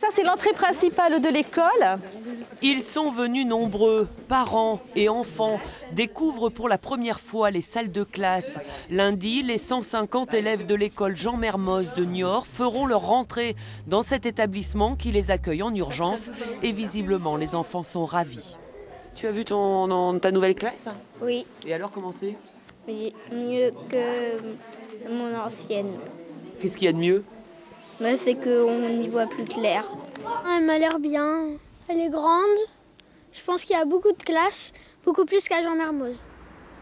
Ça, c'est l'entrée principale de l'école. Ils sont venus nombreux, parents et enfants découvrent pour la première fois les salles de classe. Lundi, les 150 élèves de l'école Jean Mermoz de Niort feront leur rentrée dans cet établissement qui les accueille en urgence et visiblement les enfants sont ravis. Tu as vu ta nouvelle classe? Oui, Et alors comment c'est? oui, mieux que mon ancienne. Qu'est-ce qu'il y a de mieux? C'est qu'on y voit plus clair. Elle m'a l'air bien. Elle est grande. Je pense qu'il y a beaucoup de classes, beaucoup plus qu'à Jean Mermoz.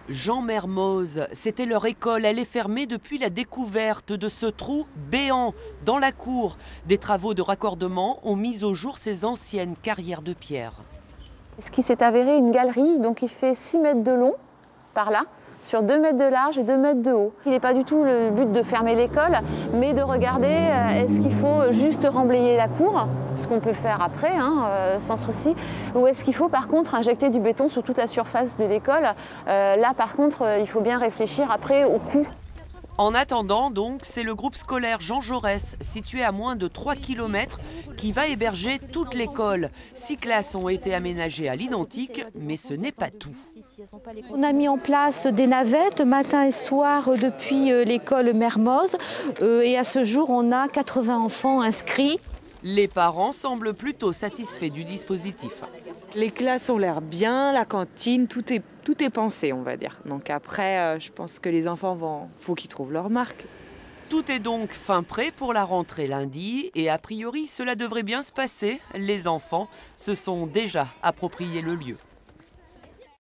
Jean Mermoz, c'était leur école. Elle est fermée depuis la découverte de ce trou béant dans la cour. Des travaux de raccordement ont mis au jour ces anciennes carrières de pierre. Ce qui s'est avéré une galerie, donc il fait 6 mètres de long, par là, sur 2 mètres de large et 2 mètres de haut. Il n'est pas du tout le but de fermer l'école, mais de regarder est-ce qu'il faut juste remblayer la cour, ce qu'on peut faire après, sans souci, ou est-ce qu'il faut par contre injecter du béton sur toute la surface de l'école. Là par contre, il faut bien réfléchir après au coût. En attendant, donc, c'est le groupe scolaire Jean Jaurès, situé à moins de 3 km, qui va héberger toute l'école. 6 classes ont été aménagées à l'identique, mais ce n'est pas tout. On a mis en place des navettes matin et soir depuis l'école Mermoz. Et à ce jour, on a 80 enfants inscrits. Les parents semblent plutôt satisfaits du dispositif. Les classes ont l'air bien, la cantine, tout est pensé, on va dire. Donc après, je pense que les enfants faut qu'ils trouvent leur marque. Tout est donc fin prêt pour la rentrée lundi et a priori, cela devrait bien se passer. Les enfants se sont déjà approprié le lieu.